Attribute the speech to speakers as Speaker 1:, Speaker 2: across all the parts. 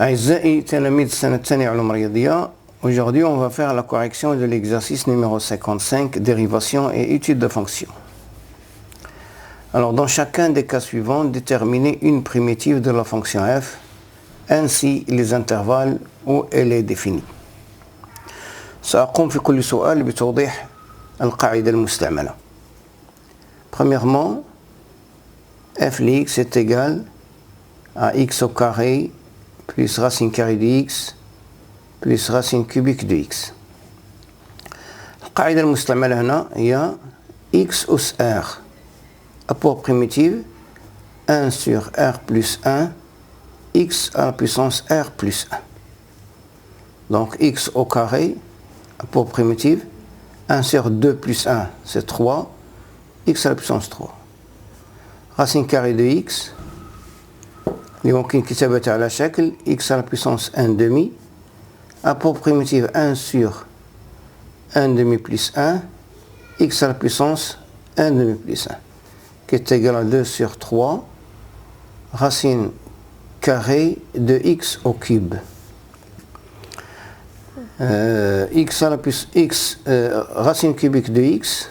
Speaker 1: أعزائي تلاميذ السنة الثانية علوم رياضية. Aujourd'hui, on va faire la correction de l'exercice numéro 55, dérivation et étude de fonctions. Alors, dans chacun des cas suivants, déterminer une primitive de la fonction f, ainsi les intervalles où elle est définie. سأقوم في كل سؤال بتوضيح القاعدة المستعملة. Premièrement, f de x est égal à x au carré plus racine carrée de x plus racine cubique de x. القاعدة المستعملة هنا هي x أس r a pour primitive 1 sur r plus 1 x à la puissance r plus 1. Donc x au carré a pour primitive 1 sur 2 plus 1 c'est 3 x à la puissance 3. Racine carrée de x اللي ممكن كتابتها على شكل x à la puissance 1 demi a pour primitive 1 sur 1 demi plus 1 x à la puissance 1 demi plus 1 qui est égal à 2 sur 3 racine carrée de x au cube. X à la puissance x racine cubique de x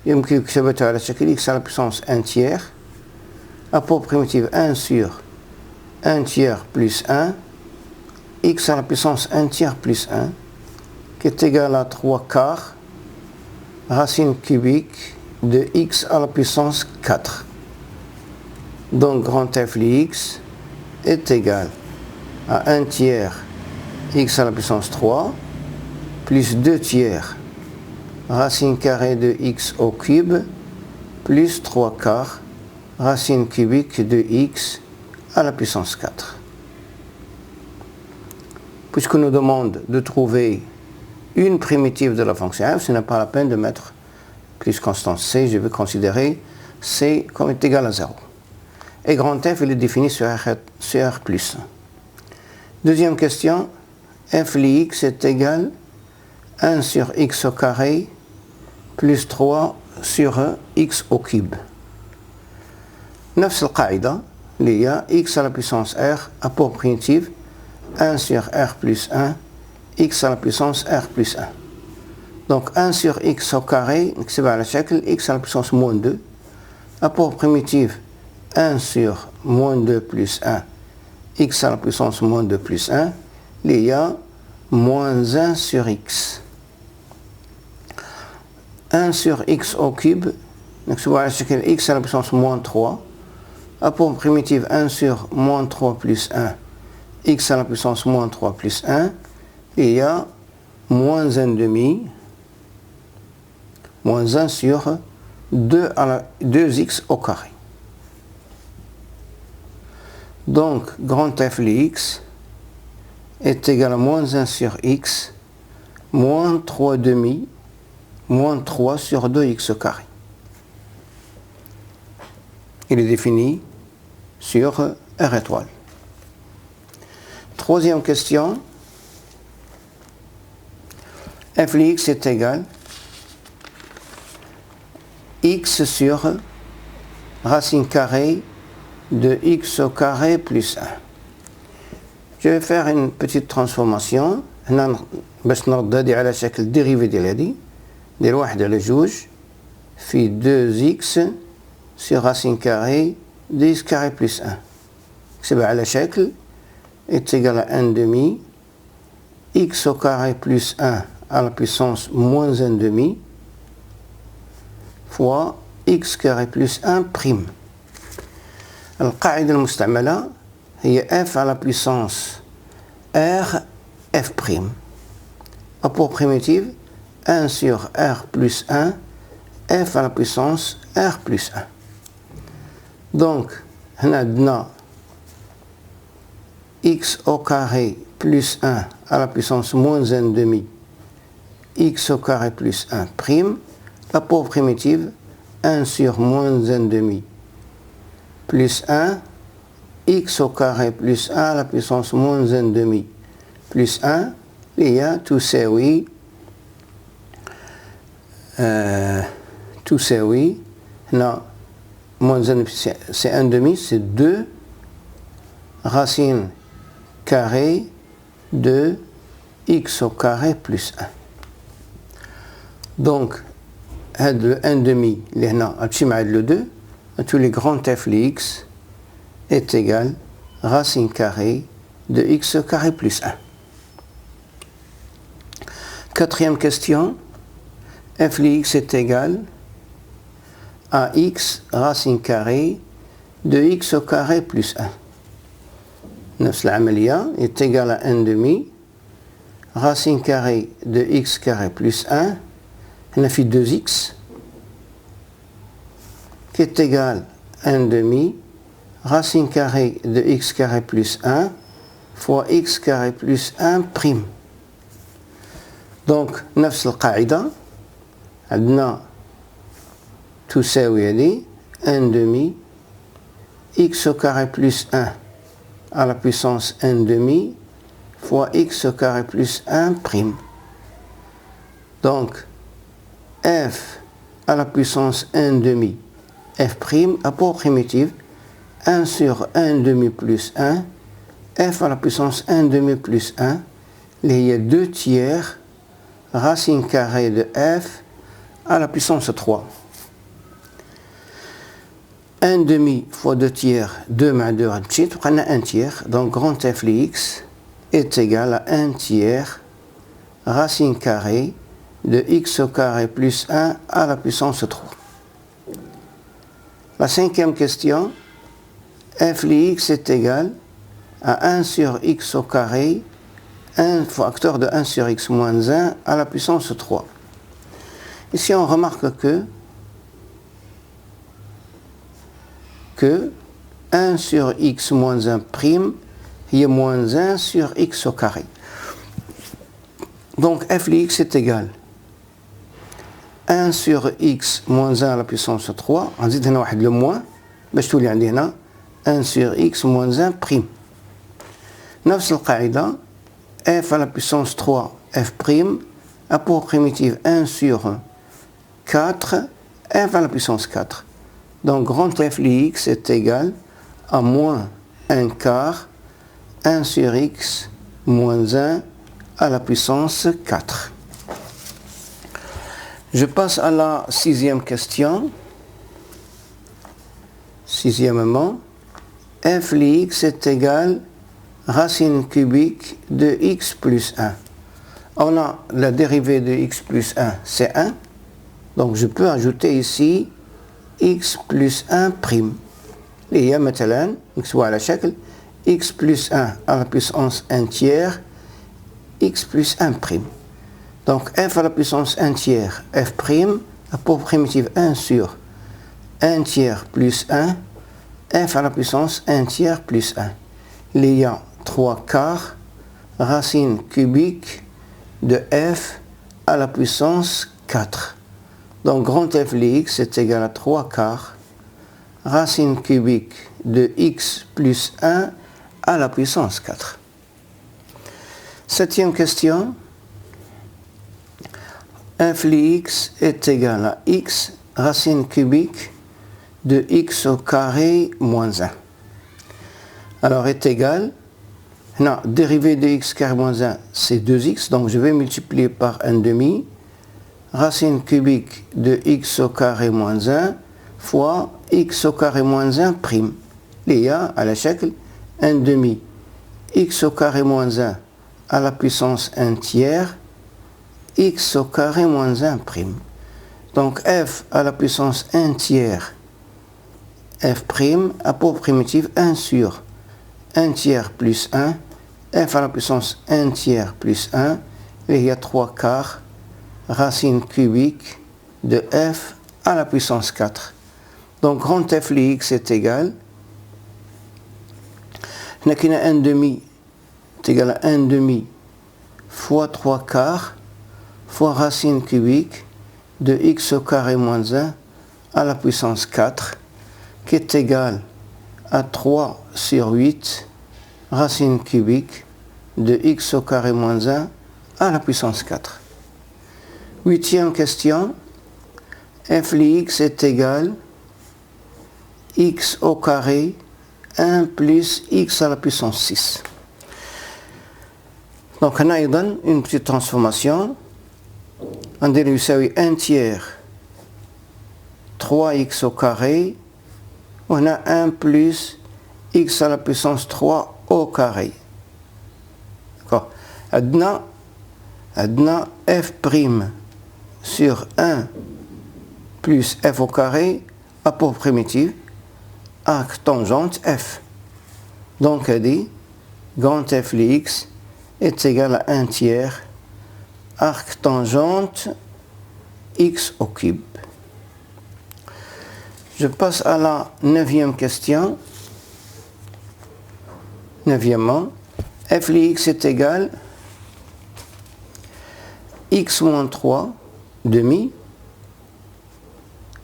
Speaker 1: يمكن كتابتها على شكل x à la puissance 1 tiers a pour primitive 1 sur 1 tiers plus 1 x à la puissance 1 tiers plus 1 qui est égal à 3 quarts racine cubique de x à la puissance 4. Donc grand f de x est égal à 1 tiers x à la puissance 3 plus 2 tiers racine carrée de x au cube plus 3 quarts racine cubique de x à la puissance 4. Puisqu'on nous demande de trouver une primitive de la fonction f, ce n'est pas la peine de mettre plus constante c, je vais considérer c comme est égal à 0. Et grand f, il est défini sur r plus 1. Deuxième question, f de x est égal à 1 sur x au carré plus 3 sur x au cube. نفس القاعدة اللي هي x à la puissance r a pour primitive 1 sur r plus 1 x à la puissance r plus 1. Donc 1 sur x au carré نكتبها على شكل x à la puissance moins 2 a pour primitive 1 sur moins 2 plus 1 x à la puissance moins 2 plus 1 اللي هي moins 1 sur x. 1 sur x au cube نكتبها على شكل x à la puissance moins 3 a pour primitive 1 sur moins 3 plus 1 x à la puissance moins 3 plus 1 et il y a moins 1 demi moins 1 sur 2x au carré. Donc grand f de x est égal à moins 1 sur x moins 3 demi moins 3 sur 2x au carré. Il est défini sur R étoile. Troisième question, f de x est égal x sur racine carrée de x au carré plus 1. Je vais faire une petite transformation. هنا باش نرد هذه على شكل dérivée ديال هذه ندير 1 على 2 في 2x sur racine carrée de x carré plus 1. C'est à la شكل est égal à 1 demi x au carré plus 1 à la puissance moins 1 demi fois x carré plus 1 prime. القاعدة المستعملة هي f à la puissance r f prime a pour primitive 1 sur r plus 1 f à la puissance r plus 1. Donc, on a x au carré plus 1 à la puissance moins 1 demi x au carré plus 1 prime a pour primitive 1 sur moins 1 demi plus 1 x au carré plus 1 à la puissance moins 1 demi plus 1 il y a tout c'est oui non moins 1 c'est 1 demi c'est 2 racine carré de x au carré plus 1. Donc, le 1 demi, le 2, tous les grands f de x est égal à racine carrée de x au carré plus 1. Quatrième question, f de x est égal à x racine carrée de x au carré plus 1. نفس العملية est égal à 1 demi racine carrée de x carré plus 1. On a fait 2x qui est égal à 1 demi racine carrée de x carré plus 1 fois x carré plus 1 prime. Donc, نفس القاعدة عندنا تساوي هذه 1 demi x au carré plus 1 à la puissance 1 demi fois x au carré plus 1 prime. Donc, f à la puissance 1 demi, f prime à pour primitive 1 sur 1 demi plus 1, f à la puissance 1 demi plus 1, il y a 2 tiers racine carrée de f à la puissance 3. 1 demi fois 2 tiers, 2 مع 2 غتمشي تبقى لنا 1 tiers. Donc grand f de x est égal à 1 tiers racine carrée de x au carré plus 1 à la puissance 3. La cinquième question, f de x est égal à 1 sur x au carré, 1 facteur de 1 sur x moins 1 à la puissance 3. Ici on remarque que 1 sur x moins 1 prime est moins 1 sur x au carré. Donc f de x est égal à 1 sur x moins 1 à la puissance 3. On dit هنا واحد le moins باش تولي عندي هنا 1 sur x moins 1 prime. نفس القاعدة f à la puissance 3 f prime a pour primitive 1 sur 4 f à la puissance 4. Donc grand f de x est égal à moins 1 quart 1 sur x moins 1 à la puissance 4. Je passe à la sixième question. Sixièmement, f de x est égal à racine cubique de x plus 1. On a la dérivée de x plus 1, c'est 1. Donc je peux ajouter ici x plus 1 prime. اللي هي مثلا نكتبوها على شكل x plus 1 à la puissance 1 tiers x plus 1 prime. Donc f à la puissance 1 tiers f prime a pour primitive 1 sur 1 tiers plus 1 f à la puissance 1 tiers plus 1. Il y a 3 quarts racine cubique de f à la puissance 4. Donc grand f de x est égal à 3 quarts racine cubique de x plus 1 à la puissance 4. Septième question. f de x est égal à x racine cubique de x au carré moins 1. Alors est égal, non, dérivée de x carré moins 1 c'est 2x, donc je vais multiplier par 1 demi racine cubique de x au carré moins 1 fois x au carré moins 1 prime. Il y a à la شكل 1 demi x au carré moins 1 à la puissance 1 tiers x au carré moins 1 prime. Donc f à la puissance 1 tiers f prime a pour primitive 1 sur 1 tiers plus 1 f à la puissance 1 tiers plus 1 et il y a 3 quarts racine cubique de f à la puissance 4. Donc grand f de x est égal, on a 1 demi est égal à 1 demi fois 3 quarts fois racine cubique de x au carré moins 1 à la puissance 4 qui est égal à 3 sur 8 racine cubique de x au carré moins 1 à la puissance 4. Huitième question, f de x est égal x au carré 1 plus x à la puissance 6. Donc on a une petite transformation. On dirait que 1 tiers 3x au carré. On a 1 plus x à la puissance 3 au carré. D'accord. Adna f' sur 1 plus f au carré à pour primitive arc tangente f. Donc elle dit grand f de x est égal à 1 tiers arc tangente x au cube. Je passe à la 9e question. 9e, f de x est égal x moins 3 demi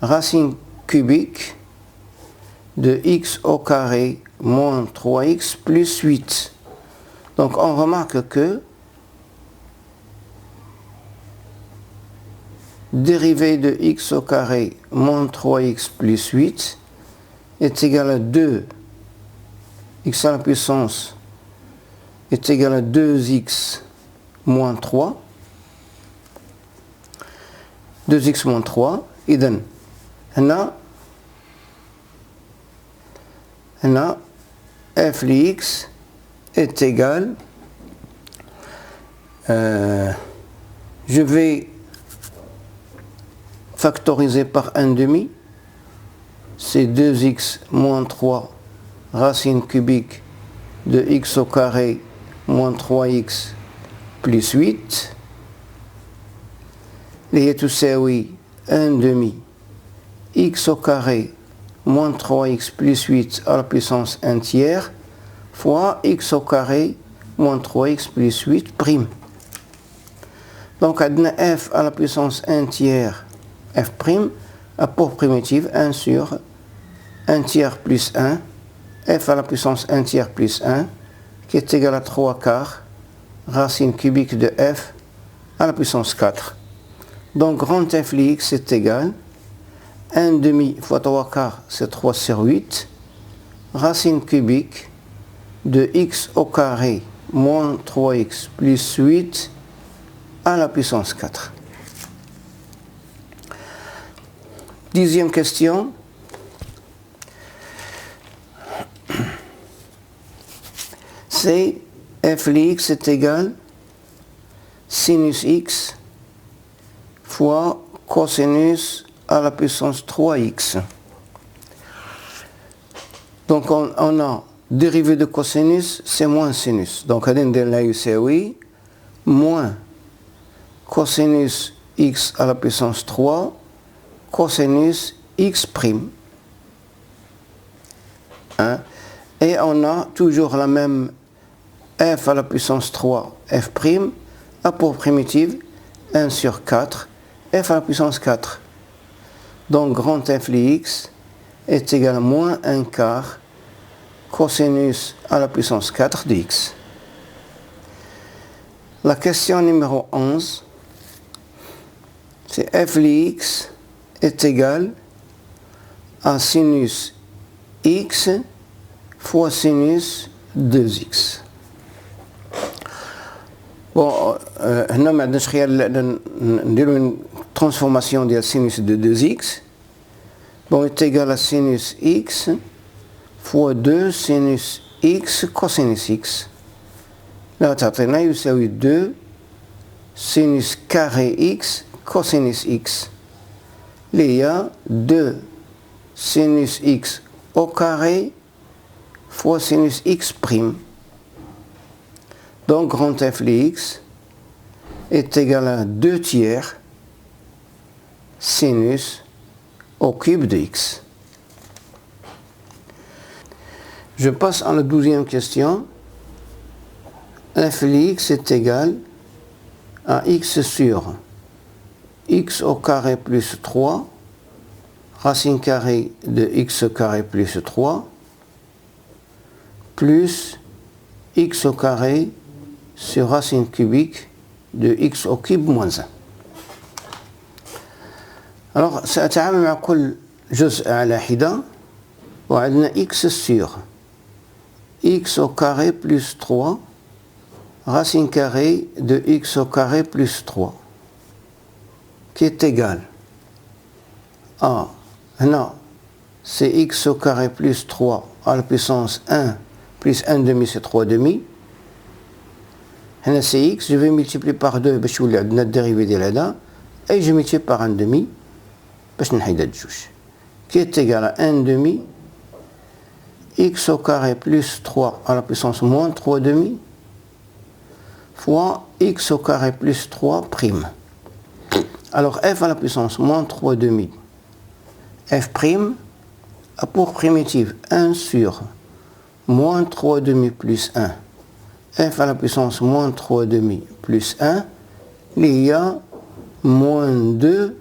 Speaker 1: racine cubique de x au carré moins 3x plus 8. Donc on remarque que dérivée de x au carré moins 3x plus 8 est égal à 2 x à la puissance est égal à 2x moins 3. 2x moins 3. إذن هنا f de x est égal, je vais factoriser par 1 demi, c'est 2x moins 3 racine cubique de x au carré moins 3x plus 8. اللي هي تساوي 1 demi x au carré moins 3x plus 8 à la puissance 1 tiers fois x au carré moins 3x plus 8 prime. Donc عندنا f à la puissance 1 tiers f prime a pour primitive 1 sur 1 tiers plus 1 f à la puissance 1 tiers plus 1 qui est égal à 3 quarts racine cubique de f à la puissance 4. Donc grand f de x est égal 1 demi fois 3 quarts, c'est 3 sur 8, racine cubique de x au carré moins 3x plus 8 à la puissance 4. 10e question. C'est f de x est égal sinus x fois cosinus à la puissance 3x. Donc on a dérivée de cosinus, c'est moins sinus. Donc on a يساوي moins cosinus x à la puissance 3 cosinus x prime. Hein? Et on a toujours la même f à la puissance 3 f prime a pour primitive 1 sur 4 f à la puissance 4. Donc grand f de x est égal à moins 1 quart cosinus à la puissance 4 de x. La question numéro 11, c'est f de x est égal à sinus x fois sinus 2x. Bon, هنا ما عندناش خيار نديرو une transformation de sinus de 2x. Bon, est égal à sinus x fois 2 sinus x cosinus x. Là, تعطينا يساوي 2 sinus carré x cosinus x. Il y a 2 sinus x au carré fois sinus x prime. Donc grand f de x est égal à 2 tiers sinus au cube de x. Je passe à la 12e question. F de x est égal à x sur x au carré plus 3 racine carrée de x carré plus 3 plus x au carré sur racine cubique de x au cube moins 1. Alors سأتعامل مع كل جزء على حدة وعندنا x sur x au carré plus 3 racine carrée de x au carré plus 3, qui est égal à, non, c'est x au carré plus 3 à la puissance 1 plus 1 demi, c'est 3 demi. C'est x, je vais multiplier par 2 باش يولي عندنا الديريفي ديال هذا et je multiplie par 1 demi باش نحيد هاد الجوج qui est égal à 1 demi x au carré plus 3 à la puissance moins 3 demi fois x au carré plus 3 prime. Alors f à la puissance moins 3 demi, f prime a pour primitive 1 sur moins 3 demi plus 1, f à la puissance moins 3 demi plus 1, il y a moins 2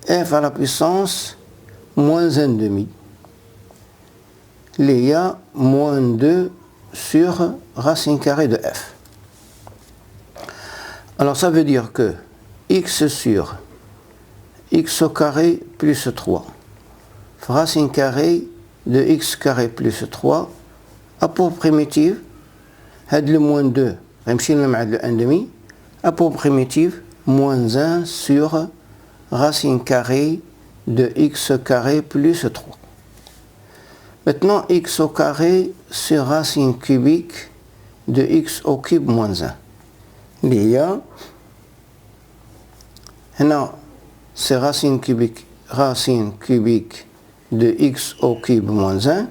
Speaker 1: f à la puissance moins 1 demi. Il y a moins 2 sur racine carrée de f. Alors ça veut dire que x sur x au carré plus 3, racine carrée de x carré plus 3 a pour primitive, le moins 2, le 1 demi, a pour primitive moins 1 sur racine carrée de x carré plus 3. Maintenant, x au carré sur racine cubique de x au cube moins 1. Il y a, c'est racine cubique de x au cube moins 1.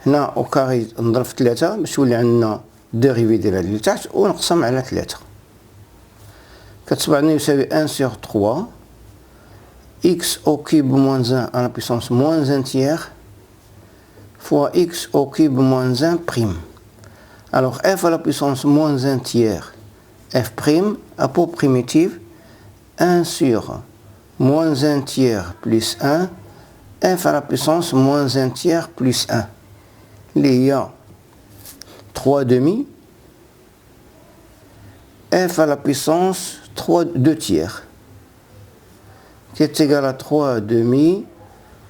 Speaker 1: هنا au carré نضرب في 3 باش يولي عندنا dérivé ديال هاد اللي تحت ونقسم على 3. كتبع لنا يساوي 1 sur 3 x au cube moins 1 à la puissance moins 1 tiers fois x au cube moins 1 prime. Alors f à la puissance moins 1 tiers, f prime a pour primitive 1 sur moins 1 tiers plus 1, f à la puissance moins 1 tiers plus 1. Il y a 3 demi, f à la puissance 2 tiers, qui est égal à 3 demi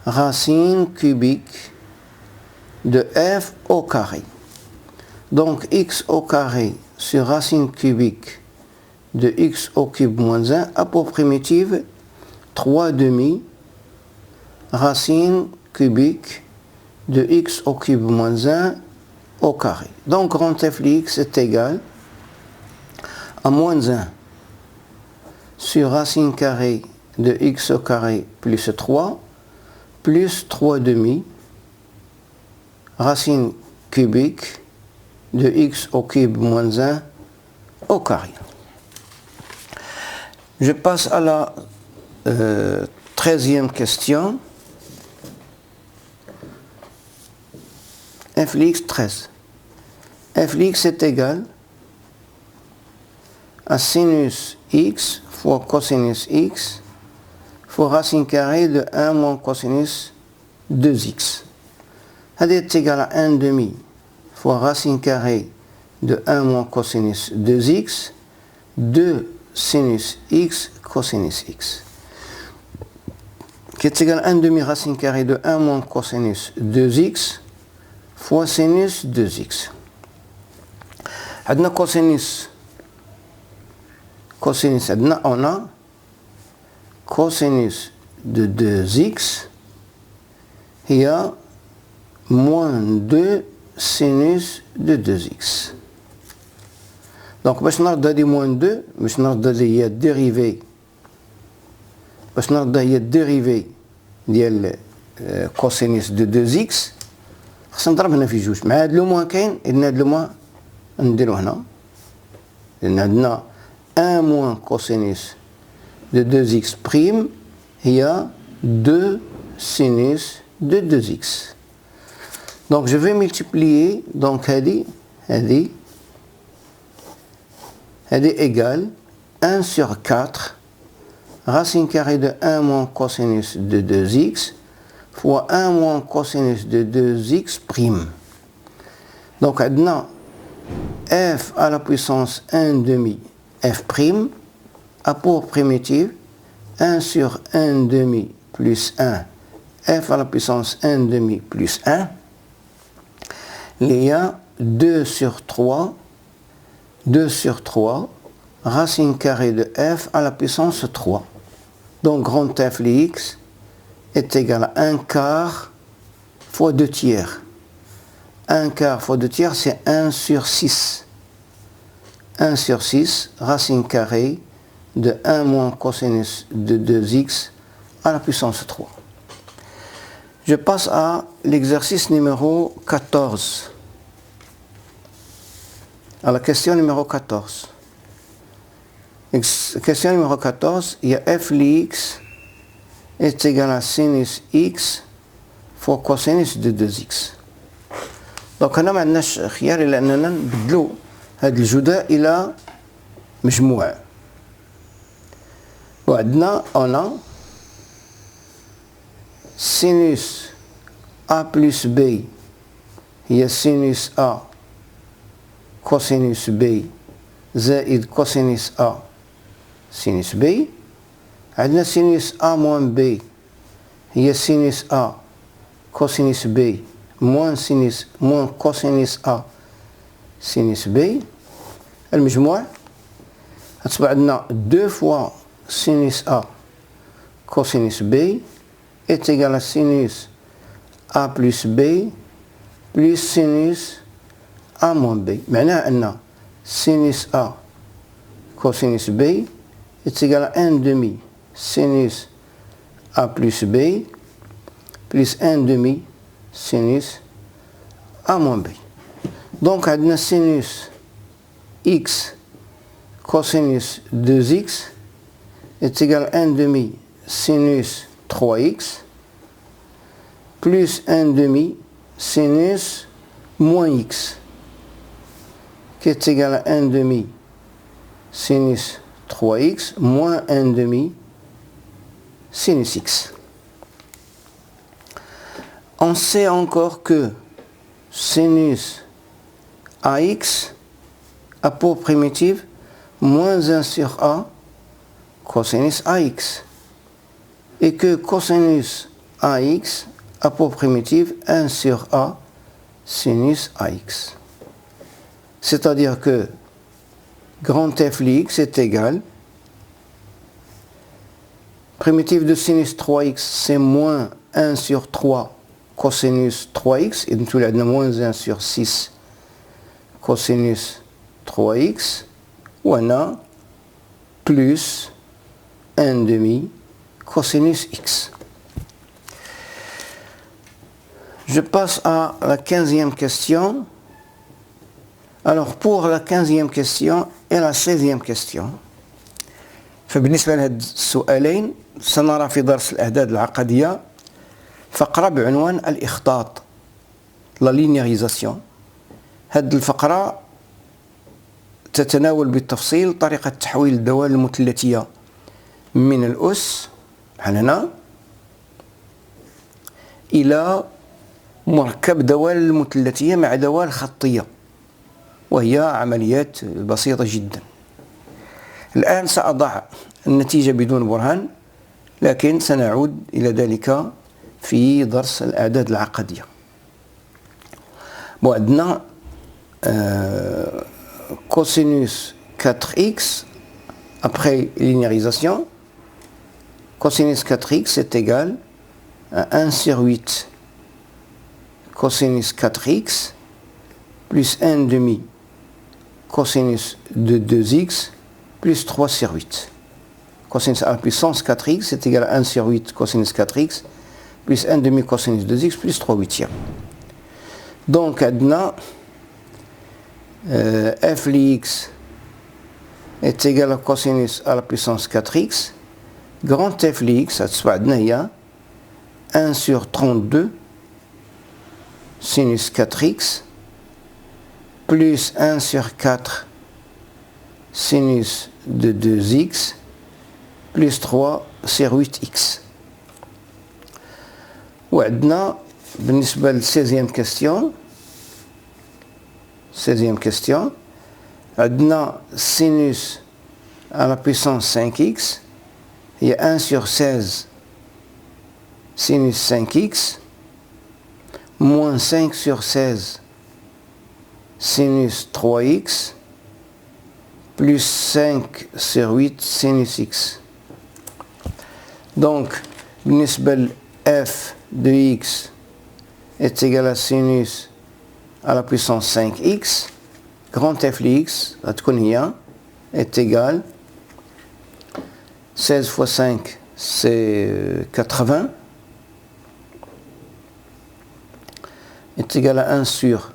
Speaker 1: racine cubique de f au carré. Donc x au carré sur racine cubique de x au cube moins 1 a pour primitive 3 demi racine cubique de x au cube moins 1 au carré. Donc grand f de x est égal à moins 1 sur racine carrée de x au carré plus 3 plus 3 demi racine cubique de x au cube moins 1 au carré. Je passe à la 13e question. F de x 13. F de x est égal à sinus x fois cosinus x fois racine carrée de 1 moins cosinus 2x. Ça est égal à 1 demi fois racine carrée de 1 moins cosinus 2x, 2 sinus x cosinus x. Qui est égal à 1 demi racine carrée de 1 moins cosinus 2x fois sinus 2x. On a cosinus, on a cosinus de 2x, il y a moins 2 sinus de 2x. Donc, باش نرد هذه moins 2, باش نرد هذه هي الديريفي, باش نرد هي الديريفي ديال كوسينيس دو 2x, خصنا نضرب هنا في جوج, مع هاد لو موان كاين, إذن هاد لو موان نديرو هنا, لأن عندنا 1 moins cosinus de 2x prime, هي 2 sinus de 2x. Donc je vais multiplier, donc هذه égale 1 sur 4 racine carrée de 1 moins cosinus de 2x fois 1 moins cosinus de 2x prime. Donc maintenant f à la puissance 1 demi f prime a pour primitive 1 sur 1 demi plus 1 f à la puissance 1 demi plus 1. Il y a 2 sur 3 2 sur 3, racine carrée de f à la puissance 3. Donc grand f de x est égal à 1 quart fois 2 tiers. 1 quart fois 2 tiers, c'est 1 sur 6. 1 sur 6, racine carrée de 1 moins cosinus de 2x à la puissance 3. Je passe à l'exercice numéro 14. À la question numéro 14. Question numéro 14, il y a f de x est égal à sinus x fois cosinus de 2x. Donc هنا ما عندناش خيار إلا أننا نبدلو هذا الجداء إلى مجموع. وعندنا أنا sinus a plus b هي sinus a cosinus b زائد cosinus a sinus b. عندنا sinus a moins b هي sinus a cosinus b moins cosinus a sinus b. المجموع غتصبح عندنا 2 fois sinus a cosinus b est égal à sinus a plus b plus sinus a moins b. معناه أن sinus a cosinus b est égal à 1 demi sinus a plus b plus 1 demi sinus a moins b. Donc عندنا sinus x cosinus 2x est égal à 1 demi sinus 3x plus 1 demi sinus moins x qui est égal à 1 demi sinus 3x moins 1 demi sinus x. On sait encore que sinus ax a pour primitive moins 1 sur a cosinus ax et que cosinus ax a pour primitive 1 sur a sinus ax. C'est-à-dire que grand f de x est égal, primitive de sinus 3x c'est moins 1 sur 3 cosinus 3x, et donc il y a moins 1 sur 6 cosinus 3x, ou on a plus 1 demi cosinus x. Je passe à la 15e question. Alors pour la 15e question et la 16e question, فبالنسبة لهاد السؤالين سنرى في درس الأعداد العقدية فقرة بعنوان الإخطاط لا لينياريزاسيون. هاد الفقرة تتناول بالتفصيل طريقة تحويل الدوال المثلثية من الأس بحال هنا إلى مركب دوال مثلثية مع دوال خطية، وهي عمليات بسيطة جدا. الآن سأضع النتيجة بدون برهان، لكن سنعود إلى ذلك في درس الأعداد العقدية. عندنا cosinus 4x après linéarisation, cosinus 4x est égal à 1 sur 8 cosinus 4x plus 1 demi cosinus de 2x plus 3 sur 8. Cosinus à la puissance 4x est égal à 1 sur 8 cosinus 4x plus 1 demi cosinus de 2x plus 3 huitièmes. Donc, adna f de x est égal à cosinus à la puissance 4x. Grand f de x, il y a 1 sur 32 sinus 4x plus 1 sur 4 sinus de 2x plus 3 sur 8x. وعندنا بالنسبة للسيزيام كاستيون 16e question, عندنا sinus à la puissance 5x, il y a 1 sur 16 sinus 5x, moins 5 sur 16 sinus 3x, plus 5 sur 8 sinus x. Donc, بالنسبة f de x est égal à sinus à la puissance 5x. Grand f de x, est égal 16 fois 5, c'est 80. Est égal à 1 sur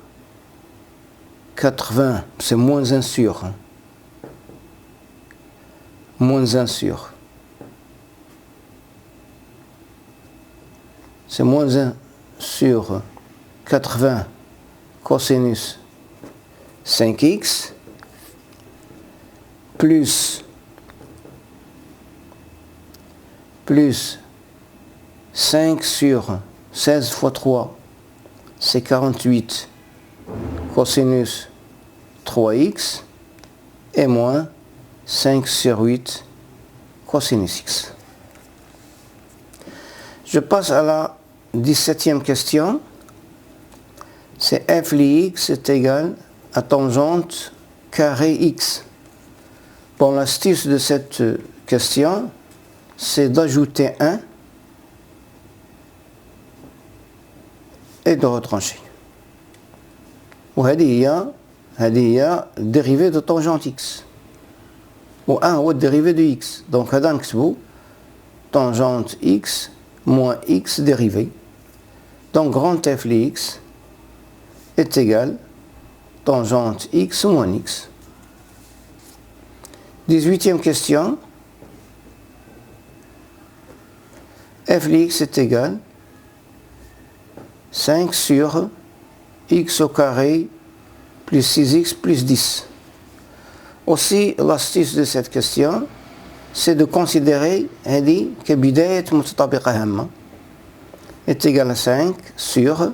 Speaker 1: 80, c'est moins 1 sur. Moins 1 sur. C'est moins 1 sur 80 cosinus 5x plus 5 sur 16 fois 3, c'est 48 cosinus 3x et moins 5 sur 8 cosinus x. Je passe à la 17e question. C'est f de x est égal à tangente carré x. Bon, l'astuce de cette question, c'est d'ajouter 1 et de retrancher. وهذه هي dérivée de tangente x. و 1 هو dérivée de x. Donc هذا نكتبو tangente x moins x dérivée. Donc grand f de x est égal tangente x moins x. 18e question. F de x est égal 5 sur x au carré plus 6x plus 10. Aussi, l'astuce de cette question, c'est de considérer هذه كبداية متطابقة هامة est égal à 5 sur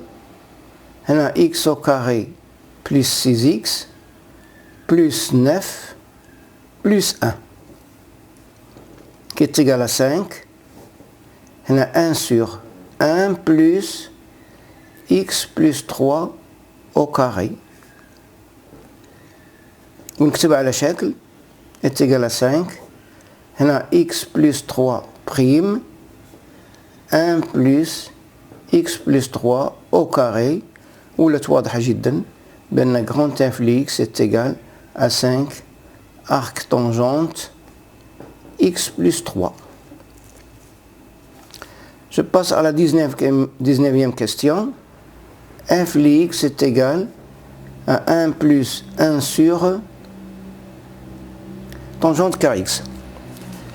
Speaker 1: هنا x au carré plus 6x plus 9 plus 1 qui est égal à 5 هنا 1 sur 1 plus x plus 3 au carré ونكتب على شكل est égal à 5 هنا x plus 3 prime 1 plus x plus 3 au carré ولات واضحة جدا بأن grand f de x est égal à 5 arc tangente x plus 3. Je passe à la 19e question. F de x est égal à 1 plus 1 sur tangente carré x.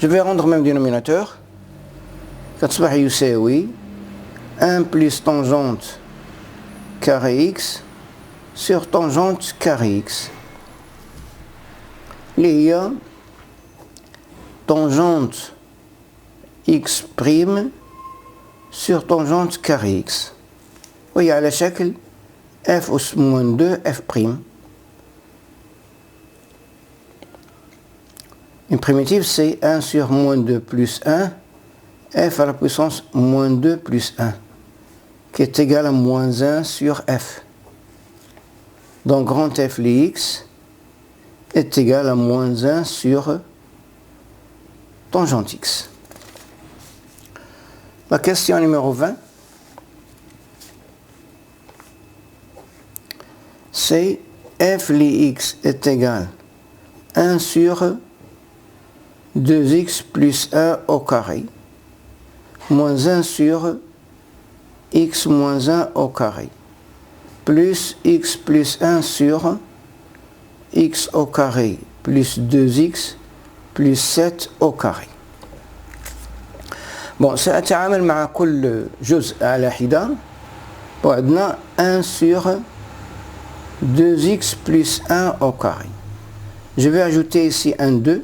Speaker 1: Je vais rendre même dénominateur. كتصبح يساوي 1 plus tangente carré x sur tangente carré x. اللي هي tangente x prime sur tangente carré x. وهي على شكل f أس moins 2 f prime. Une primitive, c'est 1 sur moins 2 plus 1, f à la puissance moins 2 plus 1, qui est égal à moins 1 sur f. Donc grand f de x est égal à moins 1 sur tangente x. La question numéro 20, c'est f de x est égal à 1 sur 2x plus 1 au carré, moins 1 sur x moins 1 au carré, plus x plus 1 sur x au carré, plus 2x plus 7 au carré. Bon, سأتعامل مع كل جزء على حدة. وعندنا 1 sur 2x plus 1 au carré. Je vais ajouter ici un 2.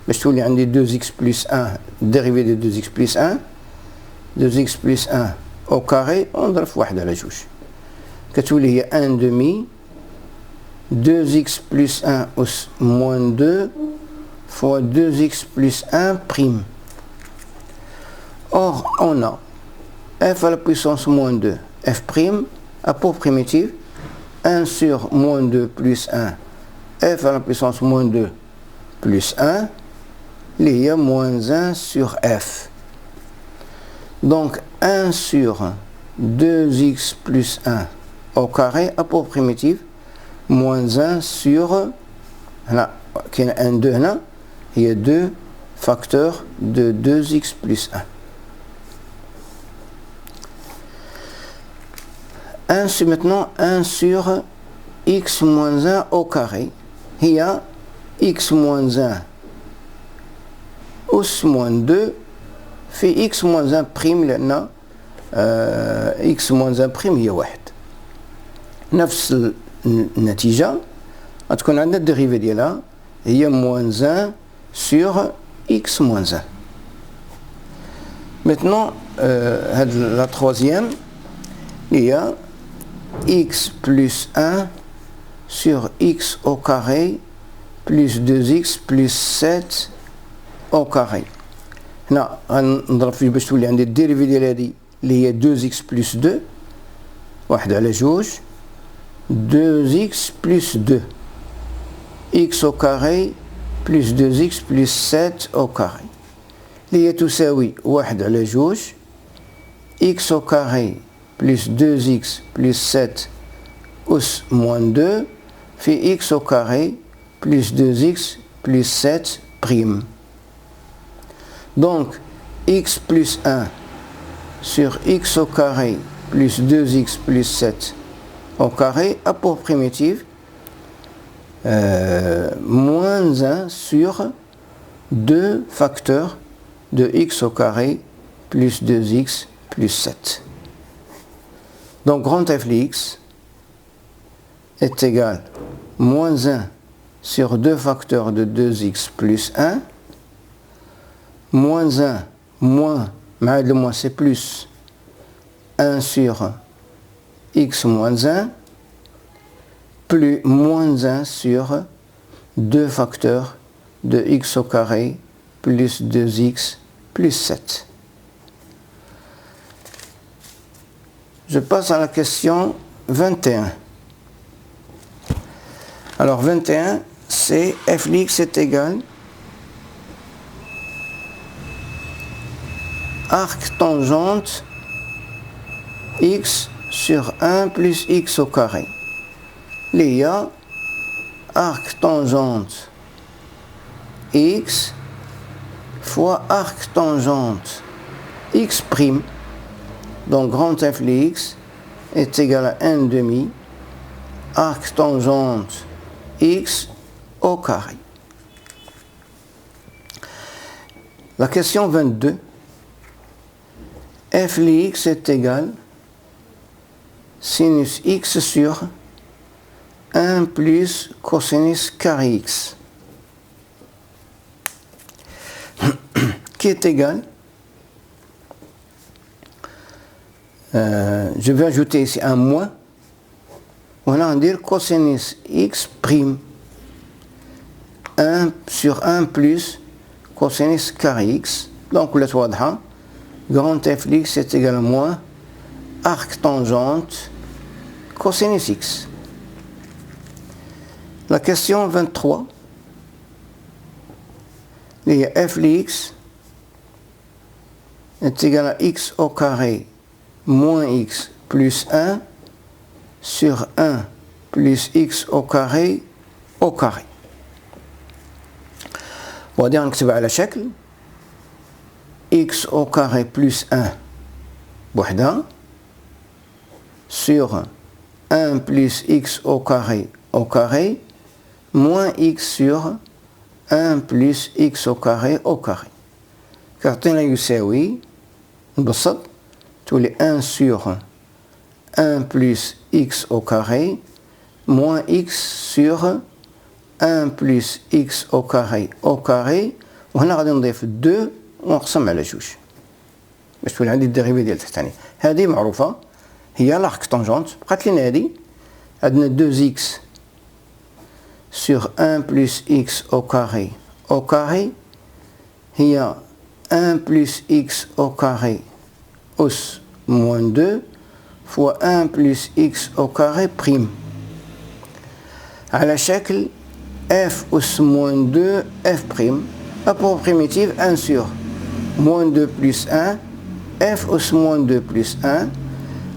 Speaker 1: باش تولي عندي 2x plus 1 dérivé de 2x plus 1 2x plus 1 au carré ونضرب في 1 على جوج كتولي هي 1 demi 2x plus 1 أس moins 2 fois 2x plus 1 prime. Or on a f à la puissance moins 2 f prime à pour primitive 1 sur moins 2 plus 1 f à la puissance moins 2 plus 1, il y a moins 1 sur f. Donc 1 sur 2x plus 1 au carré à pour primitive, moins 1 sur, là, il y a un 2 là, il y a 2 facteurs de 2x plus 1. 1 sur maintenant 1 sur x moins 1 au carré. Il y a x moins 1 أس moins 2 في x moins 1 prime لأن x moins 1 prime هي 1. نفس النتيجة غتكون عندنا الديريفي ديالها هي moins 1 sur x moins 1. Maintenant, la troisième, il y a x plus 1 sur x au carré plus 2x plus 7 au carré. هنا غنضرب فيه باش تولي عندي الديريفي ديال هادي اللي هي 2x plus 2 واحد على جوج 2x plus 2 x au carré plus 2x plus 7 au carré اللي هي تساوي واحد على جوج x au carré plus 2x plus 7 أس moins 2 في x au carré plus 2x plus 7 prime. Donc x plus 1 sur x au carré plus 2x plus 7 au carré a pour primitive moins 1 sur 2 facteurs de x au carré plus 2x plus 7. Donc grand f de x est égal à moins 1 sur 2 facteurs de 2x plus 1, moins 1, moins, le moins c'est plus 1 sur x moins 1, plus moins 1 sur 2 facteurs de x au carré plus 2x plus 7. Je passe à la question 21. Alors 21, c'est f de x est égal arc tangente x sur 1 plus x au carré. Il y a arc tangente x fois arc tangente x prime. Donc grand f de x est égal à 1 demi arc tangente x au carré. La question 22. F de x est égal sinus x sur 1 plus cosinus carré x, qui est égal, je vais ajouter ici un moins, on va dire cosinus x prime 1 sur 1 plus cosinus carré x. Donc le واضحة, grand f de x est égal à moins arc tangente cosinus x. La question 23, il y a f de x est égal à x au carré moins x plus 1 sur 1 plus x au carré au carré. وغادي نكتب على شكل x au carré plus 1 بوحدة sur 1 plus x au carré moins x sur 1 plus x au carré كيعطينا يساوي نبسط تولي 1 sur 1 plus x au carré moins x sur 1 plus x au carré وهنا غادي نضيف 2 ونقسم على جوج باش تولي عندي الديريفي ديال التحتاني. هذه معروفة هي l'arc tangente. بقات لنا هذه عندنا 2x sur 1 plus x au carré هي 1 plus x au carré أس moins 2 fois 1 plus x au carré prime على شكل f os moins 2 f prime, rapport primitive 1 sur moins 2 plus 1, f os moins 2 plus 1,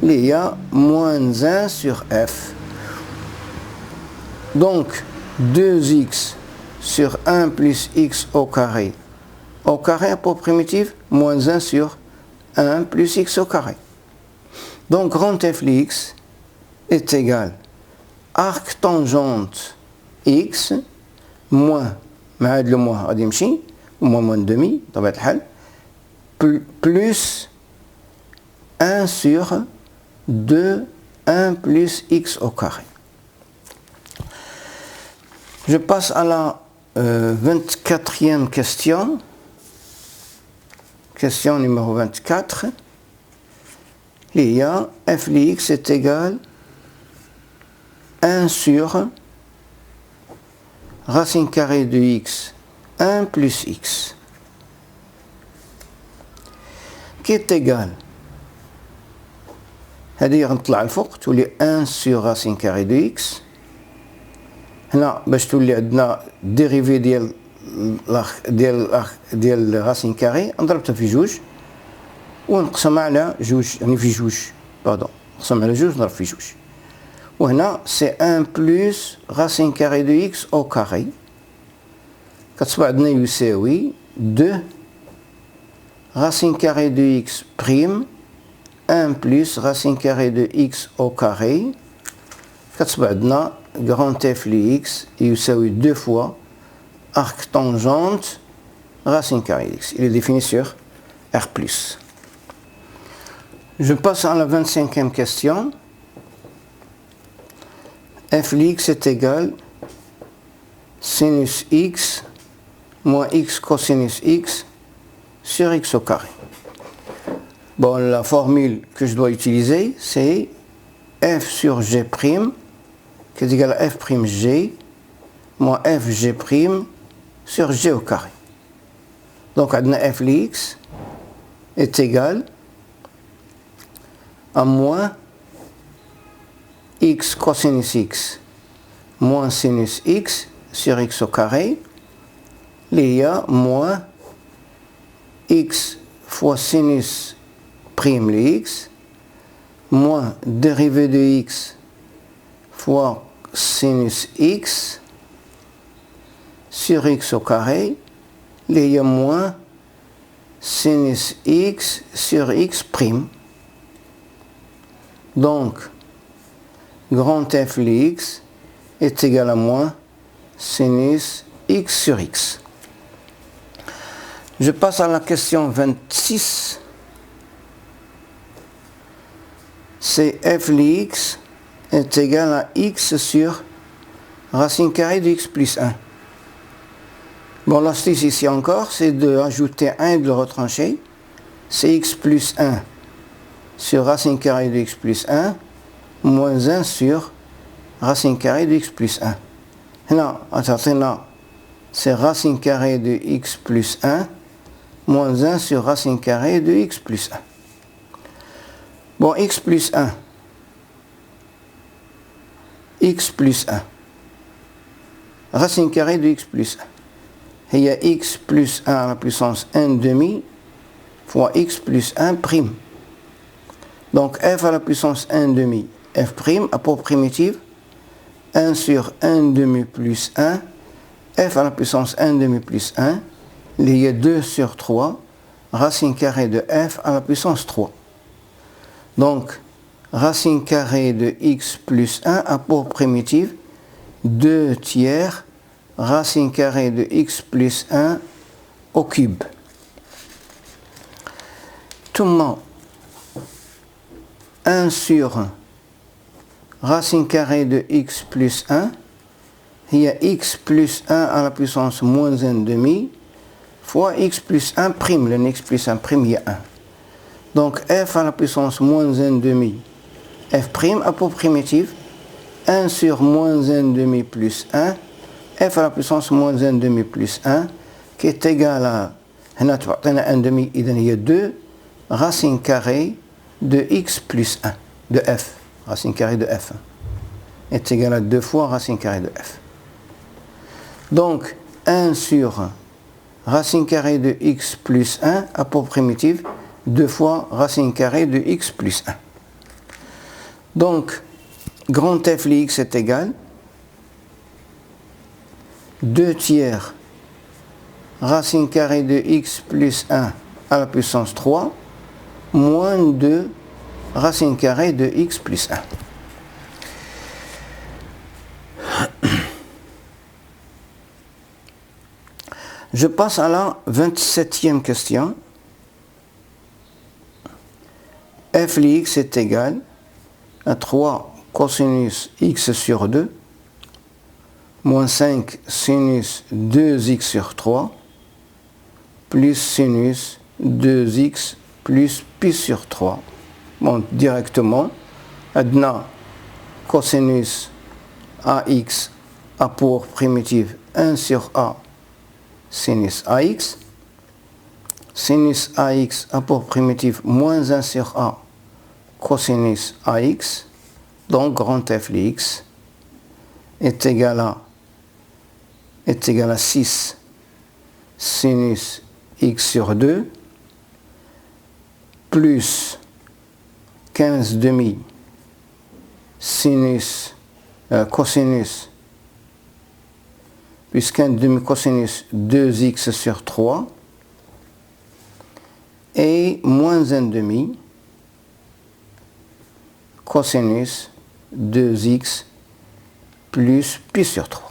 Speaker 1: il y a moins 1 sur f. Donc 2x sur 1 plus x au carré, rapport primitive, moins 1 sur 1 plus x au carré. Donc grand f de x est égal arc tangente x moins, مع le moins غادي يمشي moins demi بطبيعة الحال plus 1 sur 2 1 plus x au carré. Je passe à la 24e question. Question numéro 24. Il y a f de x est égal 1 sur racine carrée de x 1 plus x qui est égal هذه غنطلع الفوق تولي 1 sur racine carrée de x. هنا باش تولي عندنا ديريفي ديال راسين كاري نضربتها في جوج ونقسمها على جوج يعني في جوج باردون نقسم على جوج نضرب في جوج وهنا سي 1 بلس راسين كاري دو اكس او كاري كتصبح عندنا يساوي 2 racine carrée de x prime 1 plus racine carrée de x au carré كتصبح عندنا grand f de x يساوي 2 fois arc tangente racine carrée de x. Il est défini sur R+. Je passe à la 25e question. f de x est égal sinus x moins x cosinus x sur x au carré. Bon, la formule que je dois utiliser, c'est f sur g' qui est égal à f' g moins fg' sur g au carré. Donc, f de x est égal à moins x cosinus x moins sinus x sur x au carré. Il y a moins x fois sinus prime de x moins dérivée de x fois sinus x sur x au carré, il y a moins sinus x sur x prime. Donc, grand f de x est égal à moins sinus x sur x. Je passe à la question 26. C'est f de x est égal à x sur racine carrée de x plus 1. Bon, l'astuce ici encore, c'est d'ajouter 1 et de le retrancher. C'est x plus 1 sur racine carrée de x plus 1 moins 1 sur racine carrée de x plus 1. Là, c'est racine carrée de x plus 1 moins 1 sur racine carrée de x plus 1. Bon, x plus 1. X plus 1. Racine carrée de x plus 1. Il y a x plus 1 à la puissance 1 demi fois x plus 1 prime. Donc f à la puissance 1 demi, f prime, à pour primitive, 1 sur 1 demi plus 1, f à la puissance 1 demi plus 1, il y a 2 sur 3, racine carrée de f à la puissance 3. Donc, racine carrée de x plus 1 à pour primitive, 2 tiers, racine carrée de x plus 1 au cube. Tout le monde, 1 sur racine carrée de x plus 1, il y a x plus 1 à la puissance moins 1 demi, fois x plus 1 prime, le x plus 1 prime, il y a 1. Donc f à la puissance moins 1 demi, f prime à pour primitive, 1 sur moins 1 demi plus 1, f à la puissance moins 1 demi plus 1, qui est égal à, 1 demi, il y a 2, racine carrée de x plus 1, de f, racine carrée de f, est égal à 2 fois racine carrée de f. Donc 1 sur racine carrée de x plus 1 à pour primitive 2 fois racine carrée de x plus 1. Donc grand F de x est égal 2 tiers racine carrée de x plus 1 à la puissance 3 moins 2 racine carrée de x plus 1. Je passe à la 27e question. F de x est égal à 3 cosinus x sur 2 moins 5 sinus 2x sur 3 plus sinus 2x plus pi sur 3. Bon, directement, adna cosinus ax a pour primitive 1 sur a sinus ax. Sinus ax a pour primitive moins 1 sur a cosinus ax. Donc grand F de x est égal à 6 sinus x sur 2 plus 15 demi sinus cosinus plus 15 demi cosinus 2x sur 3 et moins 1 demi cosinus 2x plus pi sur 3.